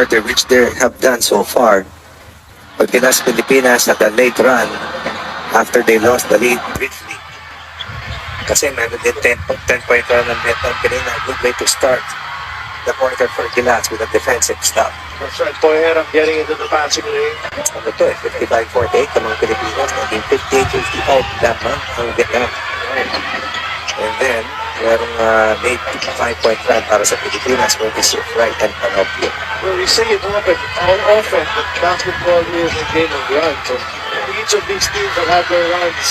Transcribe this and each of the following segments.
quarter, which they have done so far. Pagkinas Pilipinas at a late run after they lost the lead briefly. Kasi meron din 10-point run ng Vietnam kanina. Good way to start the quarter for Gilas with a defensive stop. That's right, Poyer, I'm getting into the passing lane. Ano to 55-48 ang mga Pilipinas. Naging 58-55 lamang ang Vietnam. And then, merong late 5-point run para sa Pilipinas where this is right and Panopio. Well, we say it often that basketball is a game of runs. So each of these teams that have their runs,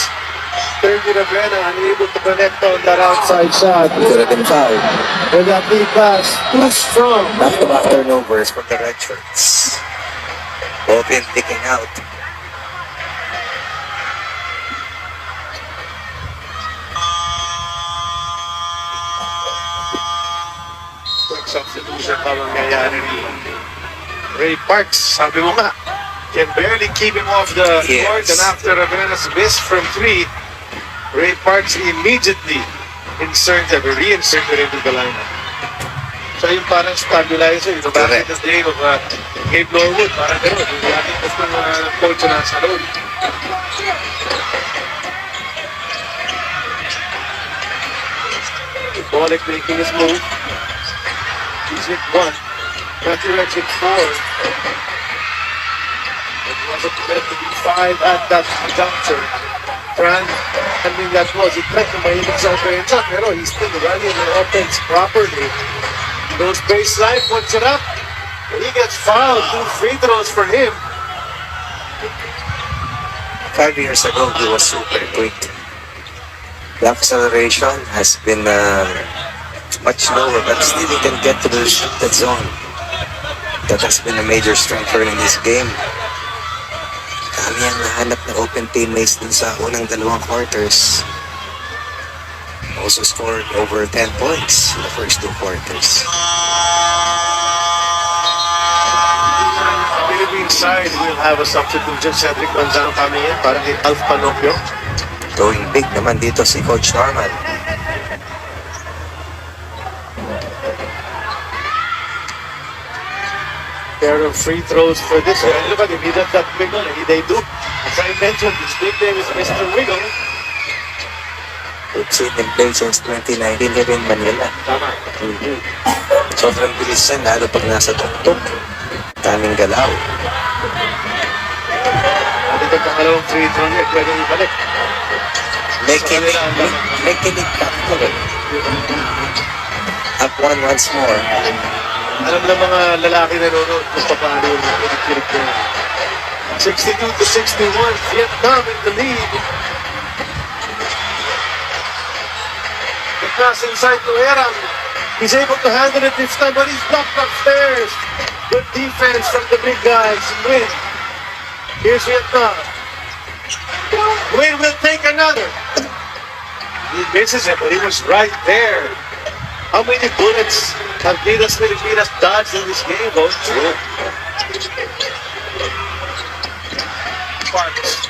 Sergio Ravena unable to connect on that outside shot. Could have been fouled. And that lead pass, too strong. Back-to-back turnovers for the red shirts. Open picking out. Substitution pa mangyayari ni Ray Parks. Sabi mo nga, can barely keep him off the court, and after Ravena's miss from 3, Ray Parks immediately reinserted into the lineup. So yung parang stabilizer, yung back in the day of Gabe Norwood, parang gano'n. Yung ating gustong coach na sa loob. Bolek making his move. He's hit 1. That direction 4. It wasn't meant to be 5 at that juncture. Fran, I mean that was, it tried to mahilig sa offense, pero he's still running the offense properly. Those baseline, puts it up, and he gets fouled. 2 free throws for him. 5 years ago, he was super quick. The acceleration has been much lower, but still he can get to the shifted zone. That has been a major strength for him in this game. Kami ang nahanap na open teammates dun sa unang 2 quarters. Also scored over 10 points in the first 2 quarters. Philippine side will have a substitution. Cedric Manzano coming in para kay Alf Panopio. Going big naman dito si Coach Norman. Pair of free throws for this one. Look at him, he does that wiggle, and they do. As I mentioned, his nickname is Mr. Wiggle. We've seen him play since 2019 here in Manila. Tama. Sobrang bilis yan, lalo pag nasa tuktok. Daming galaw. At ito pangalawang free throw niya, pwede ibalik. May kinig ka ako. Up 1 once more. Alam na mga lalaki nanonood kung paano yung kinig niya. 62-61, Vietnam in the lead. The pass inside to Eram. He's able to handle it this time, but he's blocked upstairs. Good defense from the big guys. Win. Here's Vietnam. Win will take another. He misses it, but he was right there. How many bullets have Gilas Pilipinas dodged in this game, Coach? Parks.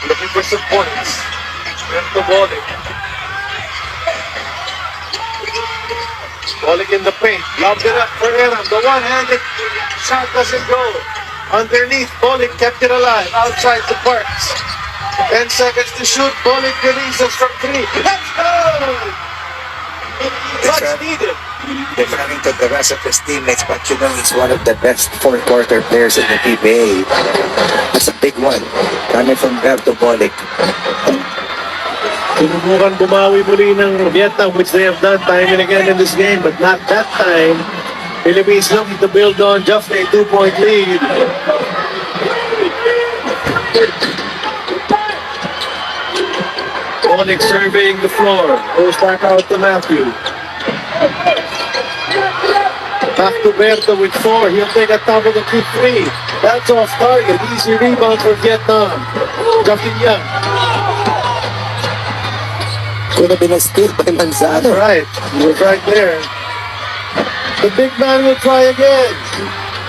Looking for some points. Left the Bolek. Bolek in the paint. Lobbed it up for Eram. The one-handed shot doesn't go. Underneath, Bolek kept it alive. Outside the Parks. 10 seconds to shoot. Bolek releases from 3. Let's go! Much needed. Referring to the rest of his teammates, but you know he's one of the best 4-quarter players in the PBA. That's a big one. Coming from Berto Bolek. Sinubukan bumawi muli ng Vietnam, which they have done time and again in this game, but not that time. Philippines looking to build on just a 2-point lead. Bolek surveying the floor. Goes back out to Matthew. Back to Berto with 4. He'll take a top of the 2-3. That's off target. Easy rebound for Vietnam. Justin Young. Could have been a steal by Manzano. Right. He was right there. The big man will try again.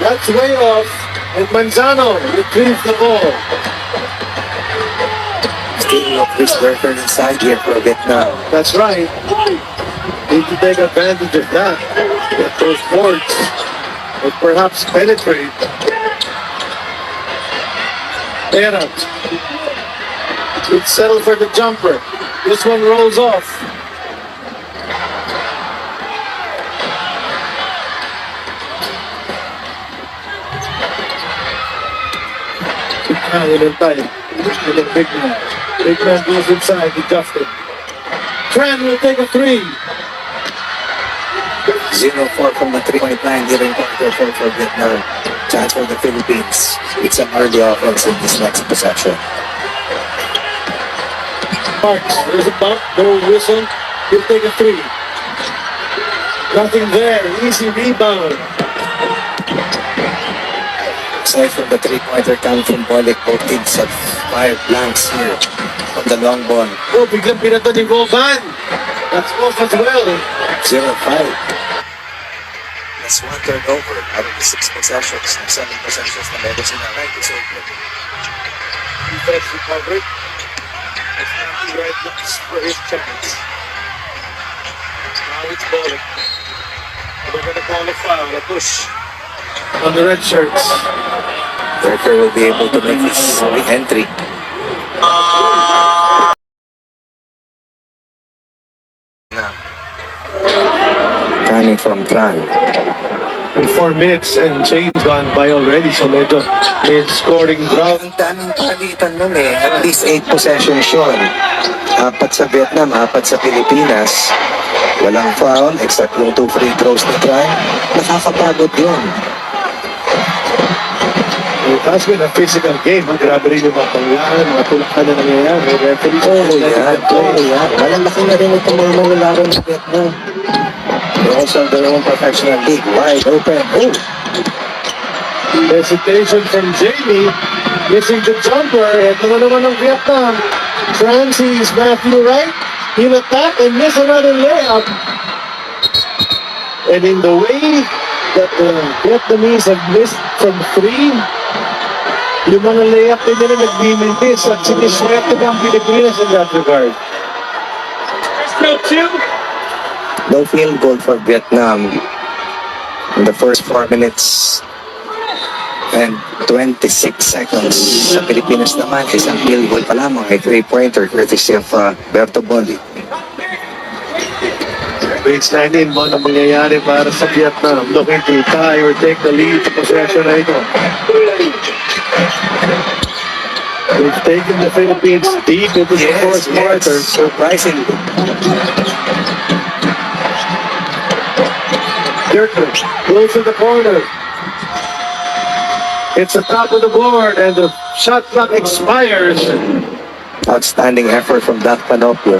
That's way off. And Manzano retrieves the ball. Still of this worker inside here for Vietnam. That's right. Need to take advantage of that. Get those boards. or perhaps penetrate. Errant. It's settled for the jumper. This one rolls off. Big man. Big man goes inside. He cuffed it. Tran will take a three. 0-4 from the 3-point line here in quarter 4 for Vietnam. Chance for the Philippines. It's an early offense in this next possession. Parks, there's a bump, no whistle. He'll take a three. Nothing there. Easy rebound. Aside from the 3-pointer coming from Bolik, both teams have 5 blanks here from the long ball. Oh, biglang pinato ni Govan. That's off as well. 0-5. That's 1 turnover out of the 6 possessions. 7 possessions na meron sila right is open. Defense recovered. It's not the right looks for his chance. Now it's Bolik. They're going to call a foul, a push on the red shirts. Berker will be able to make his re-entry. Coming from Tran. 4 minutes and change gone by already, so medyo may scoring drought. Ang daming palitan nun eh. At least 8 possessions yun. 4 sa Vietnam, 4 sa Pilipinas. Walang foul, except yung 2 free throws na try. Nakakapagod yun. It has been a physical game. Grabe rin yung mga panglahan, mga tulakan na nangyayari. Oo yan. Malalaki na rin itong mga manlalaro sa Vietnam. They also have their own professional league. Wide open. Oh! Hesitation from Jamie. Missing the jumper. Ito na naman ng Vietnam. Francis Matthew Wright. He'll attack and miss another layup. And in the way that the Vietnamese have missed from 3, yung mga layup din nila nagbimintis at siniswerte ng Pilipinas in that regard. No field goal for Vietnam in the first 4 minutes and 26 seconds. Sa Pilipinas naman, isang field goal pa lamang ay 3-pointer courtesy of Berto Bondi. Baseline in mo na mangyayari para sa Vietnam. Looking to tie or take the lead sa possession na ito. They've taken the Philippines deep into the fourth quarter. Surprisingly. Dirkler goes to the corner. It's the top of the board and the shot clock expires. Outstanding effort from Dak Panopio.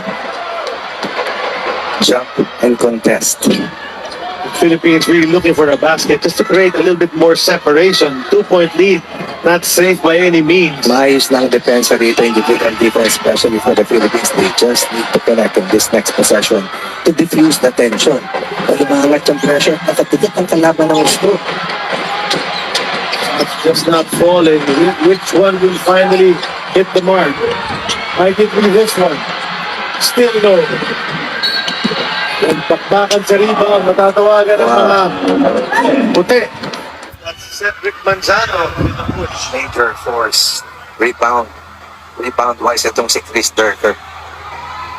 Jump and contest. The Philippines really looking for a basket just to create a little bit more separation. 2-point lead, not safe by any means. Maayos lang depensa dito, individual defense, especially for the Philippines. They just need to connect in this next possession to diffuse the tension. Pag umangat yung pressure, nakatigat ang kalaban ng gusto. It's just not falling. Which one will finally hit the mark? Might it be this one? Still no. Yung pakbakan sa rebound, matatawagan ng mga puti. That's Cedric Manzano with the push. Major force. Rebound-wise, itong si Chris Durker.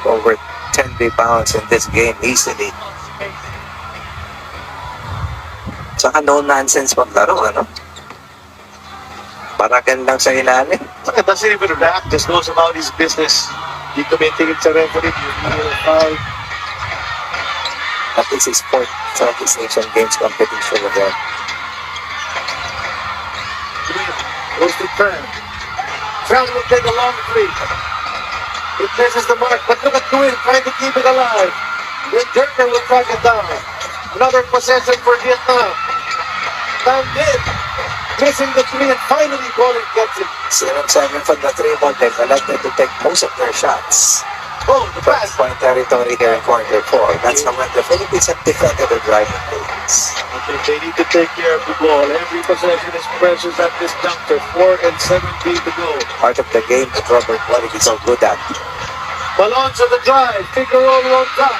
Over 10 rebounds in this game easily. Saka no-nonsense paglaro, ano? Paragan lang sa ilalim. It doesn't even react, just goes about his business. Hindi tumitingin sa referee, yung foul. At least it's sport, Southeast Asian Games competition again. Goes to Tran. Tran will take a long three. It misses the mark, but look at Quinn trying to keep it alive. Then Jerker will track it down. Another possession for Vietnam. Tam did. Missing the three and finally Bolik gets it. 0-7 from the 3-ball. They've elected to take most of their shots. Oh, the pass. Point territory here in quarter 4. That's how when the Philippines have defended their driving lanes. I think they need to take care of the ball. Every possession is precious at this juncture. 4 and 17 to go. Part of the game that Robert Bolik is so good at. Malone to the drive. Figueroa on top.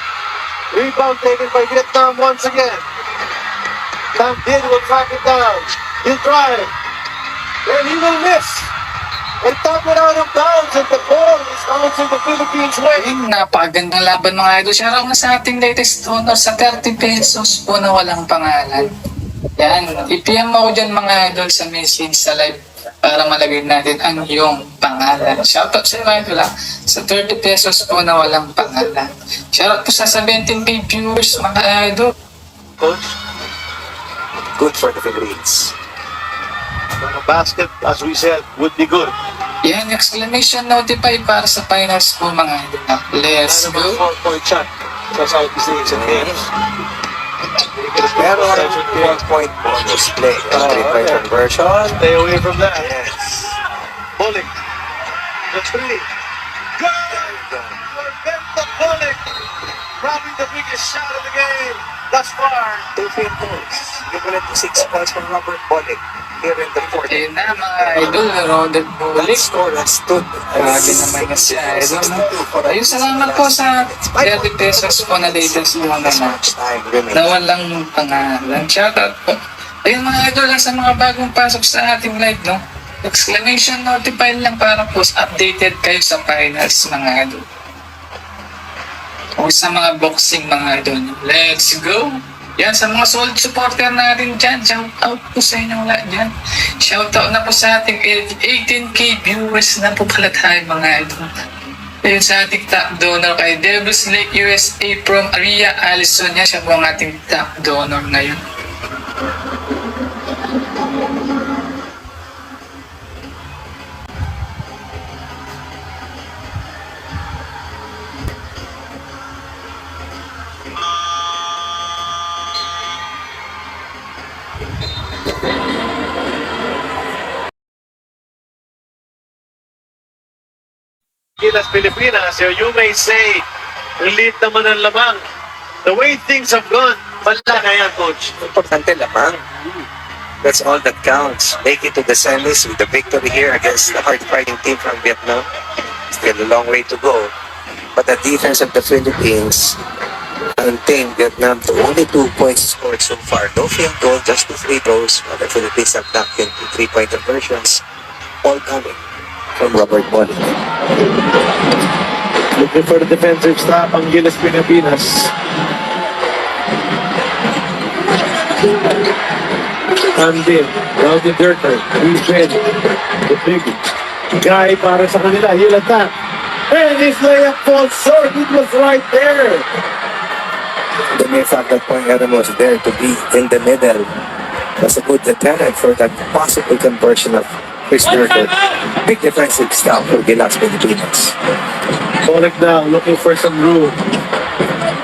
Rebound taken by Vietnam once again. Tom Did will track it down. He'll drive. And he will miss. And tap it out of bounds. And the ball is bouncing the Philippines' way. Napakagandang laban mga idol. Shoutout na sa ating latest honor sa 30 pesos po na walang pangalan. Yan, i-PM ako dyan mga idol sa message sa live para malagay natin ang iyong pangalan. Shoutout sa mga idol sa 30 pesos po na walang pangalan. Shoutout po sa 17k viewers mga idol. Coach, Good for the Philippines. a basket, as we said, would be good. Yan, exclamation notify para sa finals po mga idol. Let's Ano go. ba 4-point shot sa Southeast Asian Games? Pero 1-point bonus play. 3-point conversion. Stay away from that. Yes. Bullock. The three. Good! Roberto Bullock. Probably the biggest shot of the game thus far. 2 field goals. Equivalent to 6 points from Robert Bullock here in the fourth. Ayun na mga idol, Rodel That Bulik. score has stood Grabe naman na si idol. Ayun, salamat po sa 30 pesos po na latest muna na. time remaining. Na walang pangalan. Shoutout po. Ayun mga idol, sa mga bagong pasok sa ating live, no? Exclamation notify lang para po updated kayo sa finals mga idol. O sa mga boxing mga idol. Let's go! Yan, sa mga solid supporter natin dyan, shout out po sa inyong lahat dyan. Shout out na po sa ating 18k viewers na po pala tayo mga idol. Ayun sa ating top donor kay Devil's Lake USA from Aria Allison. Yan, siya po ang ating top donor ngayon. Gilas, Pilipinas, so you may say, ulit naman ang lamang. The way things have gone, malaki yan, Coach. Importante lamang. That's all that counts. Make it to the semis with the victory here against the hard-fighting team from Vietnam. Still a long way to go. But the defense of the Philippines contained Vietnam to only 2 points scored so far. No field goal, just 2 free throws. While the Philippines have knocked into 3-point conversions. All coming from Robert Bullock. Looking for the defensive stop ang Gilas, Pilipinas. Andin, Rowdy Durker, he's been the big guy para sa kanila. He'll attack. And his layup falls short. It was right there. The mere fact that Poingaram was there to be in the middle was a good deterrent for that possible conversion of Chris Durker. Big defensive stop for Gilas, Pilipinas. Bullock now looking for some room.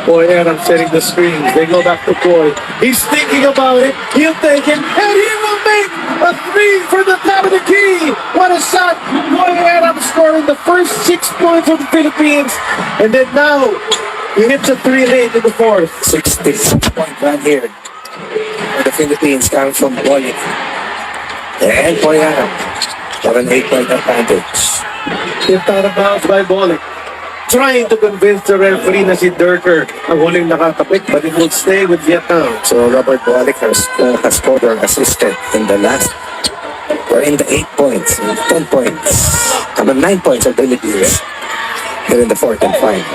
Boy, Adam setting the screens. They go back to Boy. He's thinking about it. He'll take it. And he will make a three for the top of the key. What a shot. Boy, Adam scoring the first 6 points of the Philippines. And then now, he hits a three late in the fourth. 66-point run here for the Philippines coming from Bullock. And Poingaram for an 8-point advantage. Hit out of bounds by Bullock. Trying to convince the referee na si Durker ang huling nakakapit, but it will stay with Vietnam. So Robert Bullock has scored or assisted in the last, or in the 8 points, 10 points, 9 points of the Philippines here in the fourth and final.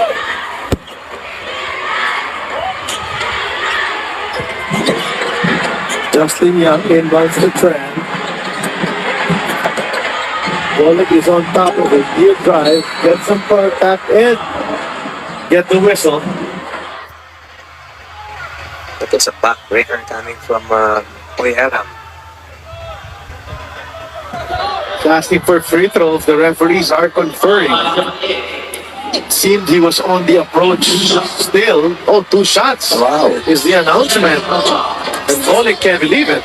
Justin Young inbounds the trend. Bullock is on top of it. He'll drive, get some contact, and get the whistle. That was a backbreaker coming from Poingaram. Asking for free throws, the referees are conferring. It seemed he was on the approach still. Oh, 2 shots. Wow. Is the announcement. And Bullock can't believe it.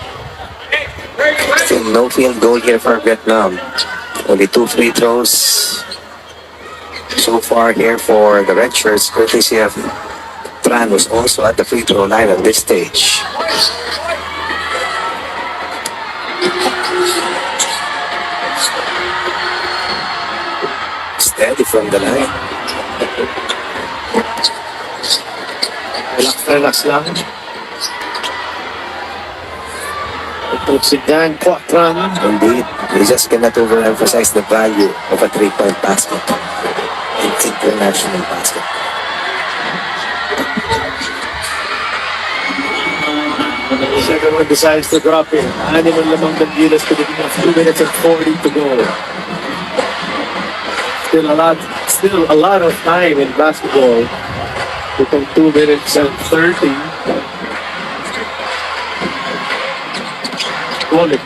Still no field goal here for Vietnam. Only 2 free throws so far here for the red shirts, courtesy of Tran, was also at the free throw line at this stage. Steady from the line. Relax lang. Oksidan, Quatran. Indeed, we just cannot overemphasize the value of a three-point basket in international basketball. Second one decides to drop it. Animal lamang ng Gilas to the 2 minutes and 40 to go. Still a lot of time in basketball. Itong 2 minutes and 30. Golik.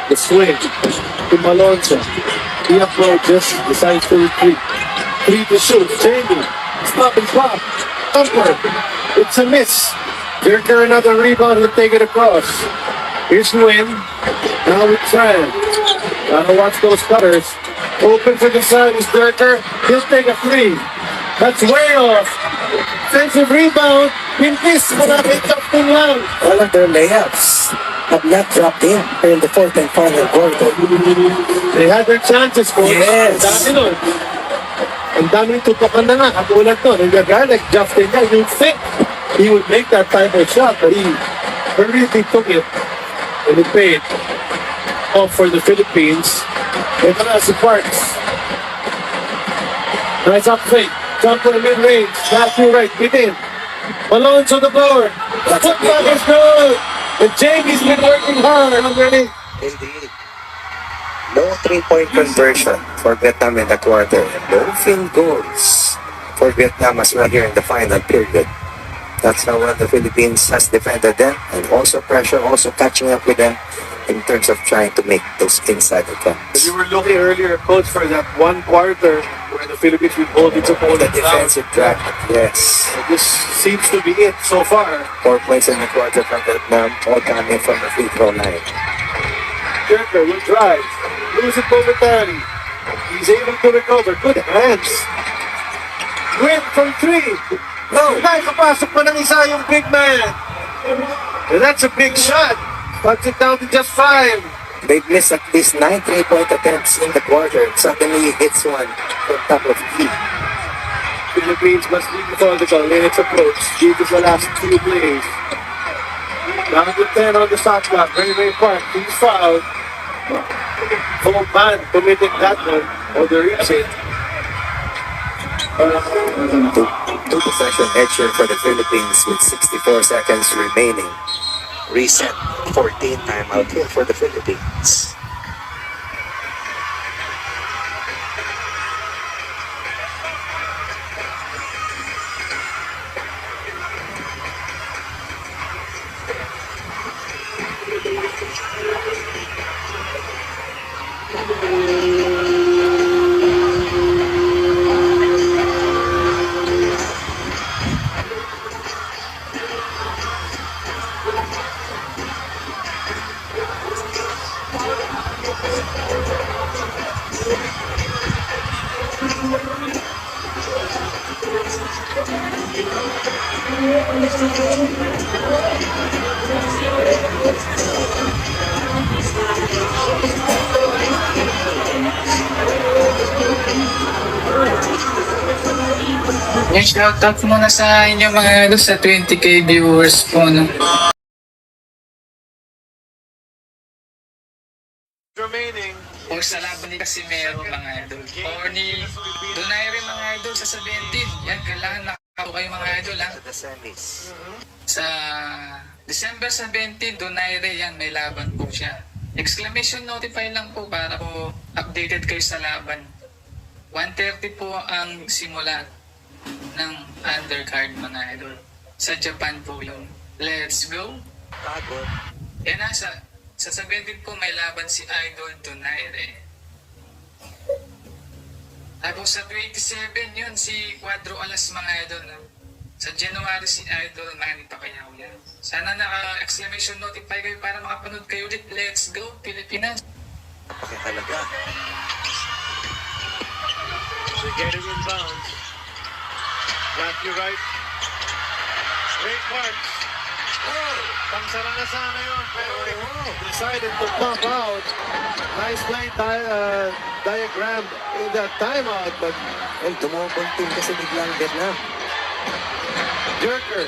The swing to Malonza. He approaches, decides to retreat. 3 to shoot. Jamie. Stop and pop. Jumper. It's a miss. Dirker another rebound. He'll take it across. Here's Nguyen. Now with Tran. Gotta watch those cutters. Open for the side is Dirker. He'll take a 3. That's way off. Defensive rebound. Pintis. Malapit up to lang. All of their layups have not dropped in the fourth and final quarter. They had their chances, coach. Yes. Ang dami nun. Ang daming tutukan na nga. Katulad nun. And the guy like Justin, you think he would make that type of shot, but he hurriedly took it and it paid off for the Philippines. Ito na si Parks. Nice up fake. Jumper mid-range. Matthew right. Get in. Malone's on the board. The putback is good. And Jamie's been working hard underneath. Indeed. No three-point conversion for Vietnam in the quarter. No field goals for Vietnam as well here in the final period. That's how well the Philippines has defended them, and also pressure also catching up with them in terms of trying to make those inside attempts. You were looking earlier, coach, for that one quarter where the Philippines will hold its The opponent down. defensive track, yes. This seems to be it so far. 4 points in the quarter from Vietnam, all coming from the free throw line. Dirker will drive. Lose it momentarily. He's able to recover. Good hands. Win from 3. No! Nakapasok pa ng isa yung big man. And that's a big shot. Cuts it down to just 5. They've missed at least 9 3-point attempts in the quarter. Suddenly he hits one from top of key. Philippines must be methodical in its approach. Due to the last 2 plays. Down to 10 on the shot clock. Very Park. He's fouled. Full man committed that one. Or the reset. Two possession edge here for the Philippines with 64 seconds remaining. Reset, 14 timeout here for the Philippines. Yung shoutout muna sa inyo mga idol sa 20k viewers po, no? Remaining. O sa laban ni Casimero mga idol. O ni Donaire mga idol sa 17. Yan, kailangan nakakaw kayo mga idol ha. The semis. Sa December 17, Donaire yan, may laban po siya. Exclamation notify lang po para po updated kayo sa laban. 1:30 po ang simula ng undercard mga idol. Sa Japan po yun. Let's go! Pagod. Yan na, sa 17 po may laban si Idol Donaire. Tapos sa 27 yun si Cuadro Alas mga idol. No? Sa January si Idol Manny Pacquiao yan. Sana naka-exclamation notify kayo para makapanood kayo ulit. Let's go Pilipinas! Pakihalaga. They get it in bounds. Matthew right. Great Parks. Oh! Pangsara na sana yun, pero decided to pump out. Nice play diagram in that timeout, but And tumukunting kasi biglang Vietnam. Jerker.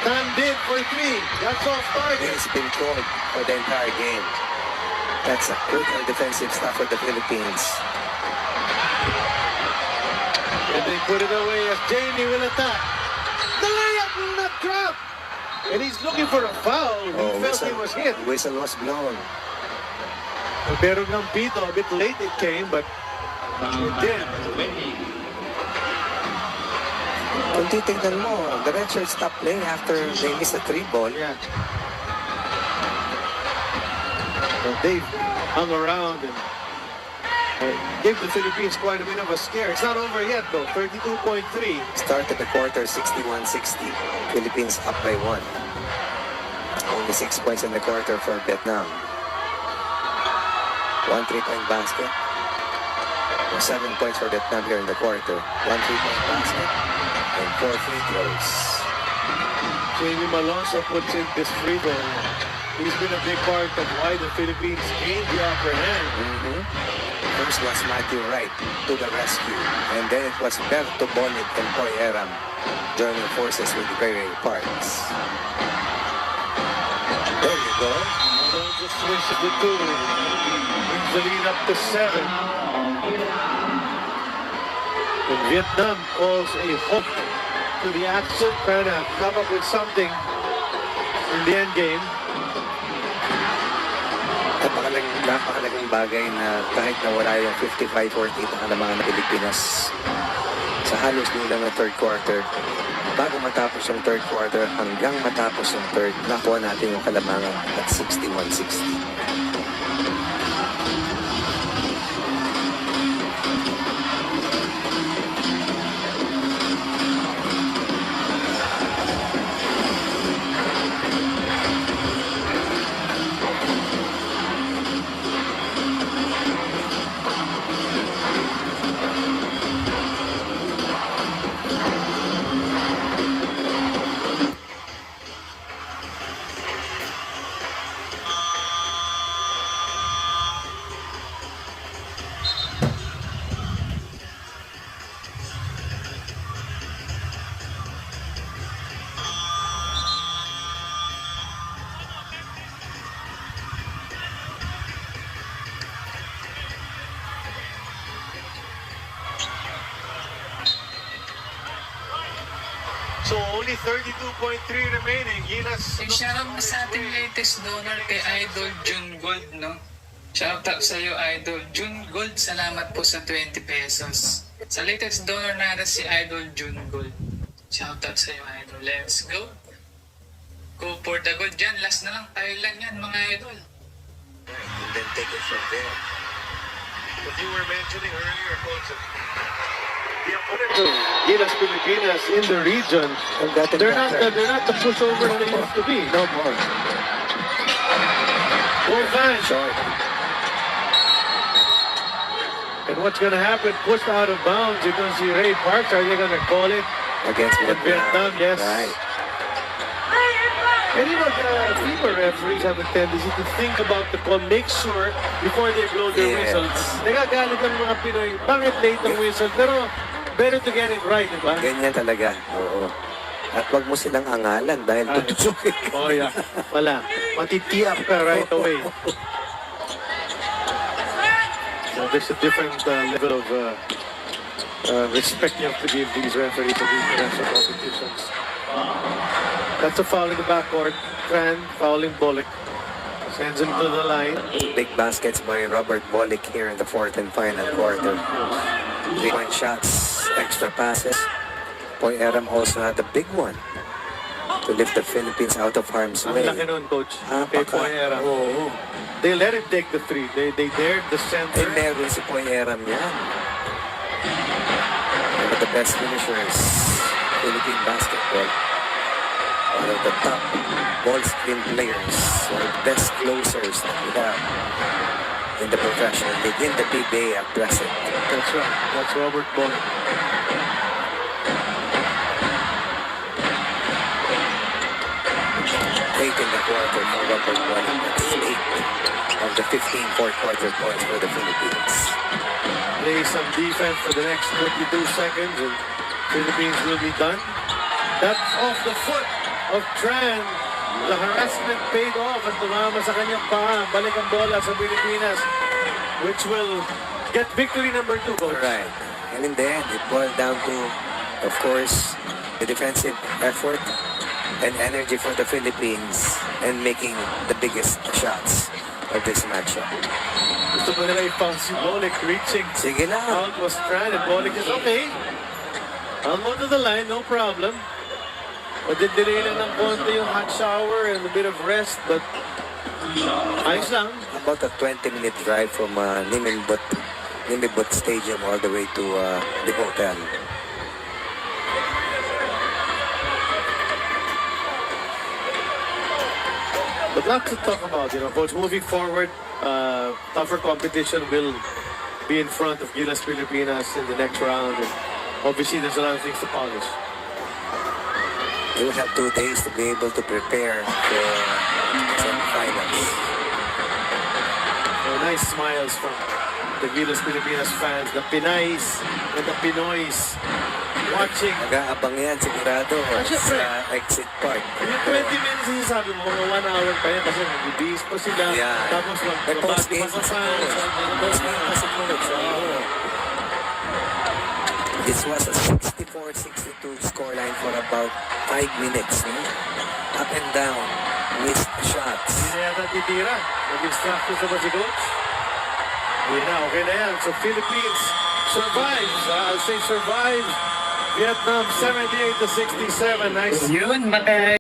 Timed in for 3. That's off target. It's been called. for the entire game. That's a critical defensive stuff for the Philippines. And they put it away as Jamie will attack. The layup will not drop. And he's looking for a foul. He felt he was hit. Whistle was blown. Pero Gampito, a bit late it came, but it did. Kung titignan mo, the red shirt stopped playing after they missed a 3-ball. Yeah. But they hung around and gave the Philippines quite a bit of a scare. It's not over yet though, 32.3. Started the quarter 61-60. Philippines up by 1. Only 6 points in the quarter for Vietnam. 1 3-point basket. 7 points for Vietnam here in the quarter. 1 3-point basket. And 4 free throws. Jamie Malonzo puts in this free throw. He's been a big part of why the Philippines gained the upper hand. First was Matthew Wright to the rescue. And then it was Berto Bonnet and Poy Eram joining forces with Ray Parks. There you go. Malonzo switches the 2. Brings the lead up to 7. And Vietnam calls a hook to the action, trying to come up with something in the end game. Napakalagang bagay na kahit nawala yung 55-48 ang kalamangan ng Pilipinas sa halos dulang ng third quarter, bago matapos yung third quarter hanggang matapos yung third, nakuha natin yung kalamangan at 61-60. So only 32.3 remaining. Gilas. Shoutout mo sa ating latest donor kay Idol June Gold, no? Shoutout sa iyo, Idol June Gold. Salamat po sa 20 pesos. Sa latest donor natin si Idol June Gold. Shoutout sa iyo, Idol. Let's go. Go for the gold dyan. Last na lang. Tayo lang yan, mga Idol. And then take it from there. What you were mentioning earlier, Coach, the opponent of Gilas Pilipinas in the region, they're not the pushover they used to be. No more. Fans. Short. And what's going to happen? Pushed out of bounds. You're going to see Ray Parks. Are they going to call it? Against Vietnam, yes. Right. And you know, the FIBA referees have a tendency to think about the call, make sure before they blow their whistles. Nagagalit ang mga Pinoy, bakit late ang whistle? Pero better to get it right, di ba? Ganyan talaga. Oo. At wag mo silang angalan dahil tutusukin ka. Oh yeah, wala. Matitiap ka right away. So there's a different level of respect you have to give these referees to these international competitions. That's a foul in the backcourt. Tran fouling Bolek. Sends him to the line. Big baskets by Robert Bolick here in the fourth and final quarter. 3-point shots, extra passes. Poy Eram also had a big one to lift the Philippines out of harm's Ang way. laki nun, Coach. Kay Poy Eram. Oo. They let him take the three. They dared the center. Meron si Poy Eram yan. One of the best finishers Philippine basketball. One of the top ball screen players. One of the best closers that we have in the professional league, in the PBA at present. That's right. That's Robert Bolek. Eight in the quarter for Robert Bolick. That's 8 of the 15 fourth quarter points for the Philippines. Play some defense for the next 22 seconds and Philippines will be done. That's off the foot of Tran. The harassment paid off at tumama sa kanyang paa. Balik ang bola sa Pilipinas, which will get victory number 2, coach. Right. And in the end, it boiled down to, of course, the defensive effort and energy for the Philippines and making the biggest shots of this matchup. Gusto mo nila i-bounce yung Bolik reaching Sige lang. out was stranded. Bolik is okay. I'll go to the line, no problem. Delay lang ng konti yung hot shower and a bit of rest, but ayos lang. About a 20-minute drive from Nimibut Stadium all the way to the hotel. But lots to talk about, coach. Moving forward, tougher competition will be in front of Gilas Pilipinas in the next round. And obviously, there's a lot of things to polish. You will have 2 days to be able to prepare for semifinals. So nice smiles from the Gilas Pilipinas fans, the Pinays and the Pinoys watching. Nag-aabang yan sigurado sa exit park. Yung 20 minutes yung sabi mo, mga 1 hour pa yan kasi mag-bibis pa sila. Yeah. Tapos May magbabati post-game pa sa fans. Post-game pa sa coach. This was a 64-62 scoreline for about 5 minutes. Up and down, missed shots. Hindi na yata titira. Nag-instructions naman si coach. Hindi na, okay na yan. So Philippines survives. I'll say survives. Vietnam 78-67. Nice. Yun, mga